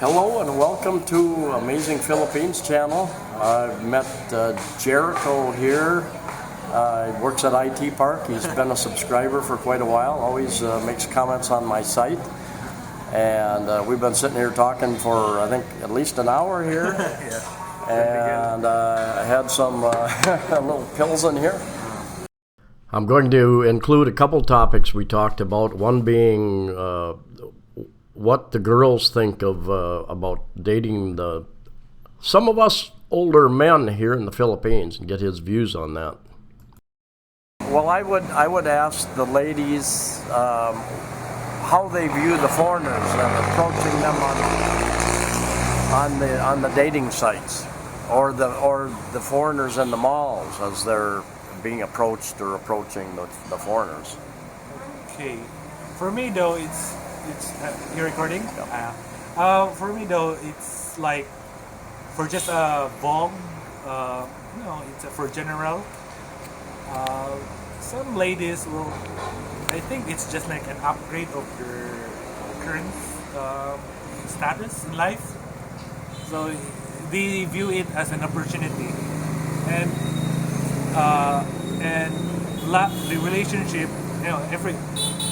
Hello and welcome to Amazing Philippines channel. I've met Jericho here. He works at IT Park. He's been a subscriber for quite a while. Always makes comments on my site. And we've been sitting here talking for, I think, at least an hour here. Yeah. And I had some little pills in here. I'm going to include a couple topics we talked about. One being what the girls think of about dating some of us older men here in the Philippines, and get his views on that. Well, I would ask the ladies how they view the foreigners and approaching them on the dating sites, or the foreigners in the malls as they're being approached or approaching the foreigners. Okay. For me though, it's you're recording? Yeah. For me though, it's like for just a Vogue, it's for general. Some ladies will, I think it's just like an upgrade of their current status in life. So they view it as an opportunity, and the relationship,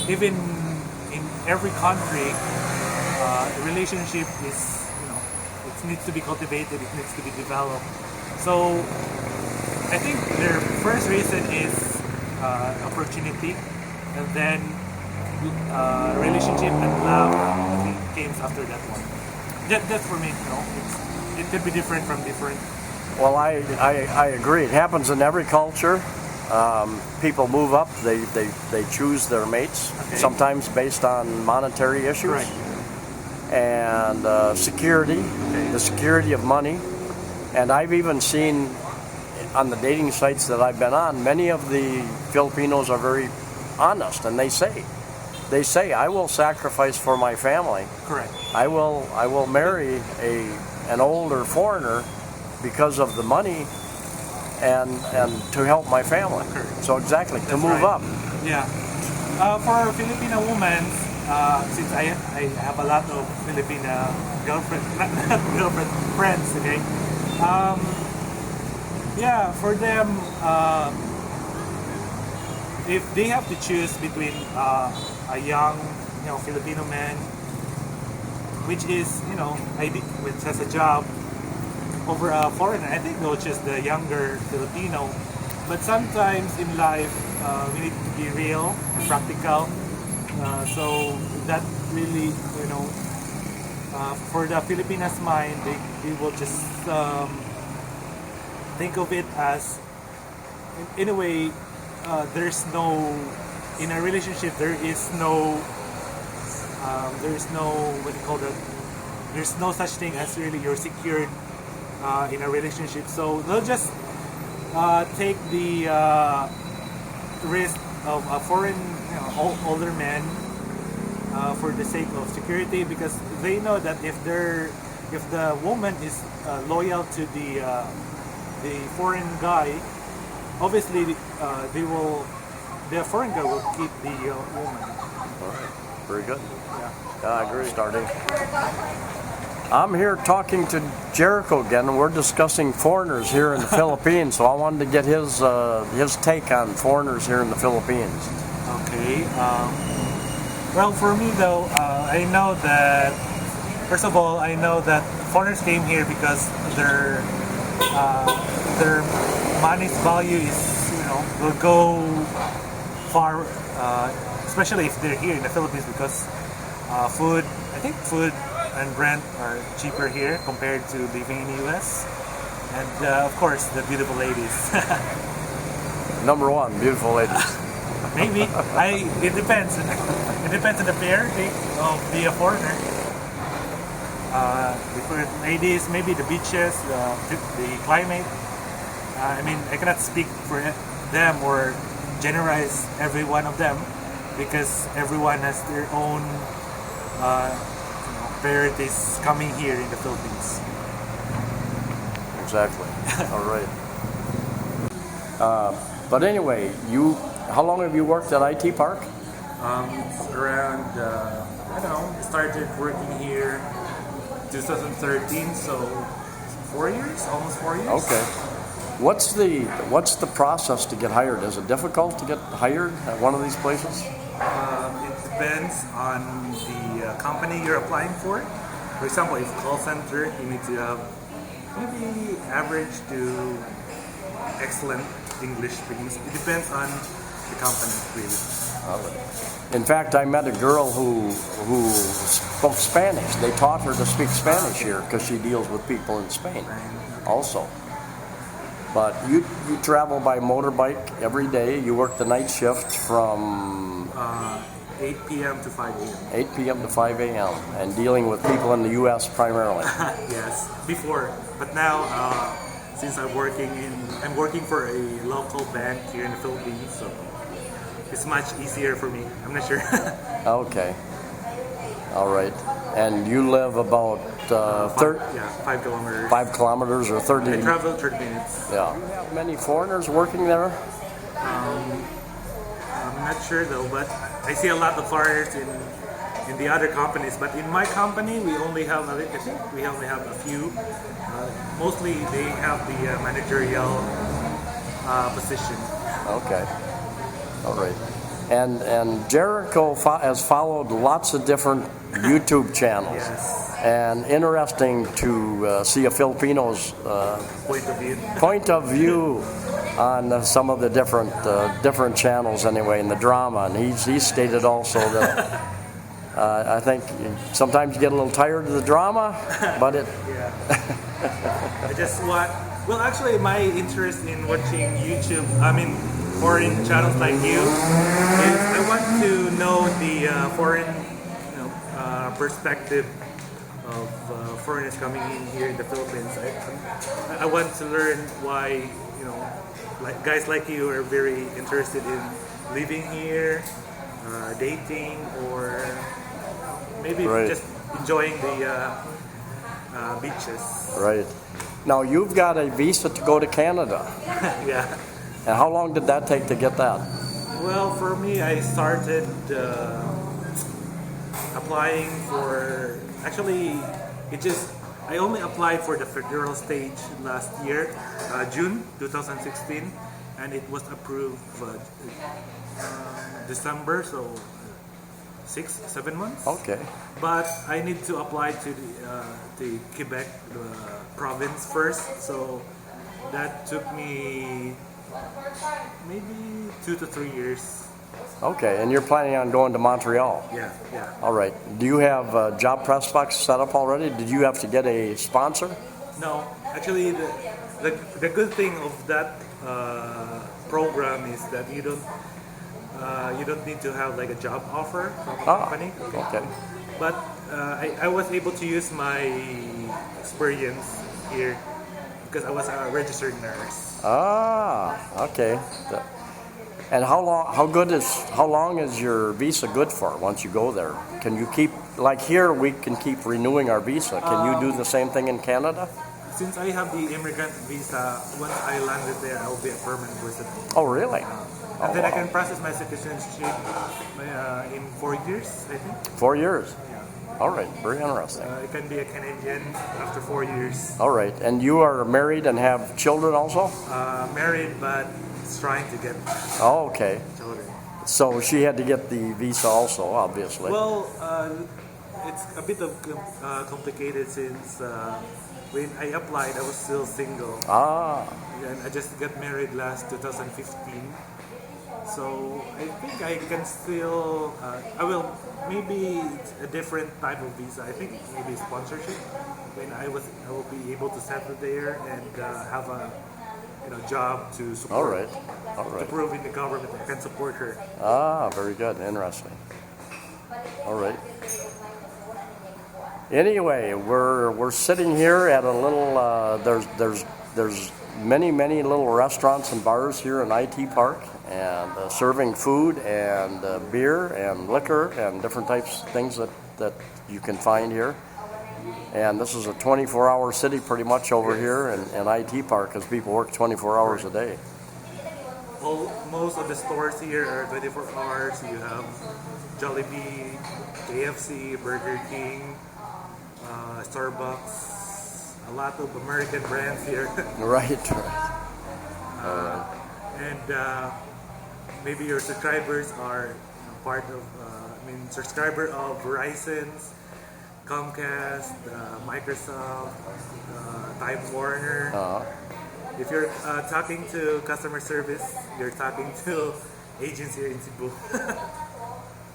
even in every country, the relationship is, it needs to be cultivated, it needs to be developed. So I think their first reason is opportunity, and then relationship and love, I think, comes after that one. That's for me, it could be different from different. Well, I agree. It happens in every culture. People move up. They choose their mates, Okay. sometimes based on monetary issues. Right. And security, the security of money. And I've even seen on the dating sites that I've been on, many of the Filipinos are very honest, and they say, I will sacrifice for my family. Correct. I will marry an older foreigner because of the money and to help my family. Correct. So exactly, to That's move right. up. Yeah. For Filipino women, since I have a lot of Filipina girlfriend friends, okay. For them, if they have to choose between a young, Filipino man, which has a job, over a foreigner, I think they'll choose the younger Filipino. But sometimes in life, we need to be real and practical. So that really, for the Filipinas mind, they will just think of it as, in a way, in a relationship, there is no, what do you call that? There's no such thing as really you're secured in a relationship. So they'll just take the risk of a foreign, older man for the sake of security, because they know that if the woman is loyal to the foreign guy, obviously the foreign guy will keep the woman. All right, very good. Yeah. I agree. Starting. I'm here talking to Jericho again, and we're discussing foreigners here in the Philippines. So I wanted to get his take on foreigners here in the Philippines. Okay. Well, for me though, I know that, first of all, I know that foreigners came here because their money's value is, will go far, especially if they're here in the Philippines, because food and rent are cheaper here compared to living in the US. And of course, the beautiful ladies. Number one, beautiful ladies. Maybe. It depends. It depends on the pair of being a foreigner. For ladies, maybe the beaches, the climate. I cannot speak for them or generalize every one of them, because everyone has their own priorities coming here in the Philippines. Exactly. All right. But anyway, how long have you worked at IT Park? Around, started working here 2013, so 4 years, almost 4 years. Okay. What's the process to get hired? Is it difficult to get hired at one of these places? It depends on the company you're applying for. For example, if call center, you need to have maybe average to excellent English speaking. It depends on the company, really. In fact, I met a girl who spoke Spanish. They taught her to speak Spanish here because she deals with people in Spain also. But you travel by motorbike every day. You work the night shift from 8 p.m. to 5 a.m. 8 p.m. to 5 a.m. and dealing with people in the U.S. primarily. Yes, before. But now, since I'm working for a local bank here in the Philippines, so it's much easier for me. I'm not sure. Okay. All right. And you live about 5 kilometers. 5 kilometers or 30. I travel 30 minutes. Yeah. Do you have many foreigners working there? I'm not sure though, but I see a lot of foreigners in the other companies. But in my company, we only have a few. Mostly they have the managerial position. Okay. All right. And Jericho has followed lots of different YouTube channels. Yes. And interesting to see a Filipino's point of view on some of the different channels anyway in the drama. And he stated also that I think sometimes you get a little tired of the drama, but it. Yeah. I just want. Well, actually, my interest in watching YouTube, foreign channels like you, is I want to know the foreign, perspective of foreigners coming in here in the Philippines. I want to learn why, like guys like you are very interested in living here, dating, or maybe just enjoying the beaches. Right. Now you've got a visa to go to Canada. Yeah. And how long did that take to get that? Well, for me, I started applying for. Actually, I only applied for the federal stage last year, June 2016, and it was approved December, so 6-7 months. Okay. But I need to apply to the Quebec province first, so that took me maybe 2 to 3 years. Okay, and you're planning on going to Montreal? Yeah. All right. Do you have job prospects set up already? Did you have to get a sponsor? No, actually, the good thing of that program is that you don't need to have like a job offer from a company. Okay. But I was able to use my experience here because I was a registered nurse. Okay. And how long is your visa good for once you go there? Can you keep, like here we can keep renewing our visa. Can you do the same thing in Canada? Since I have the immigrant visa, once I landed there, I will be a permanent resident. Oh, really? And then I can process my citizenship in 4 years, I think. 4 years? Yeah. All right, very interesting. I can be a Canadian after 4 years. All right, and you are married and have children also? Married, but trying to get okay. children. So she had to get the visa also, obviously. Well, it's a bit of complicated since when I applied, I was still single. And I just got married last 2015. So I think I can still, I will, maybe it's a different type of visa. I think maybe sponsorship. When I will be able to settle there and have a job to support. All right. To prove in the government I can support her. Very good. Interesting. All right. Anyway, we're sitting here at a little. There's many little restaurants and bars here in IT Park, and serving food and beer and liquor and different types of things that you can find here. And this is a 24-hour city pretty much over here in IT Park because people work 24 hours a day. Most of the stores here are 24 hours. You have Jollibee, KFC, Burger King, Starbucks, a lot of American brands here. Right. And maybe your subscribers are part of, subscriber of Verizon's, Comcast, Microsoft, Time Warner. If you're talking to customer service, you're talking to agents here in Cebu.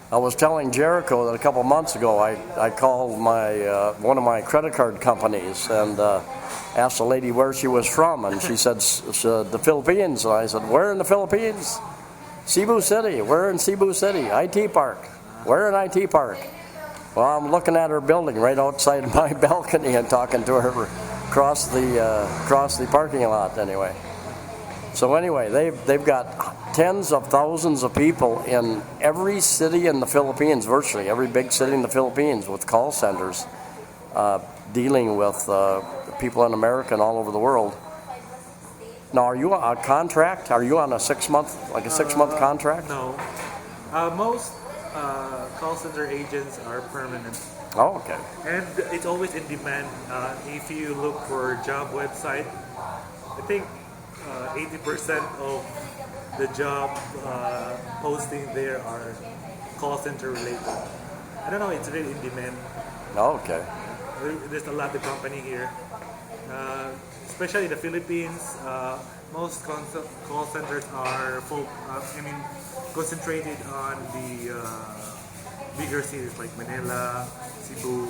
I was telling Jericho that a couple months ago I called my one of my credit card companies and asked the lady where she was from, and she said the Philippines. And I said, where in the Philippines? Cebu City. We're in Cebu City. IT Park. We're in IT Park. Well, I'm looking at her building right outside of my balcony and talking to her across the parking lot. Anyway, so anyway, they've got tens of thousands of people in every city in the Philippines, virtually every big city in the Philippines, with call centers dealing with people in America and all over the world. Now, are you on a contract? Are you on a 6 month contract? No. Most call center agents are permanent. Oh, okay. And it's always in demand. If you look for a job website, I think 80% of the job posting there are call center related. I don't know, it's really in demand. Oh, okay. There's a lot of company here. Especially in the Philippines, most call centers are concentrated on the bigger cities like Manila, Cebu,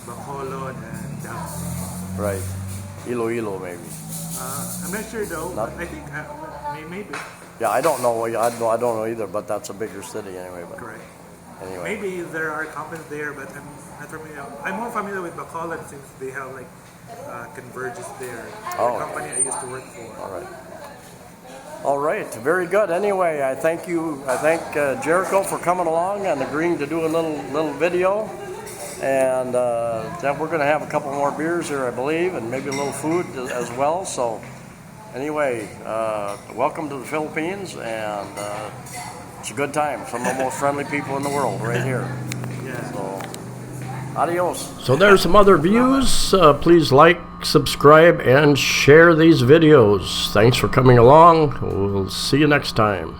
Bacolod, and Davao. Right. Iloilo, maybe. I'm not sure though, but I think maybe. Yeah, I don't know. I don't know either, but that's a bigger city anyway. But Correct. anyway. Maybe there are companies there, but I'm not familiar. I'm more familiar with Bacolod since they have like Converges there. Oh. The company I used to work for. All right. All right. Very good. Anyway, I thank you. I thank Jericho for coming along and agreeing to do a little video. And then we're going to have a couple more beers here, I believe, and maybe a little food as well. So anyway, welcome to the Philippines, and it's a good time. Some of the most friendly people in the world right here. Yeah. So, adios. So there's some other views. Please like, subscribe, and share these videos. Thanks for coming along. We'll see you next time.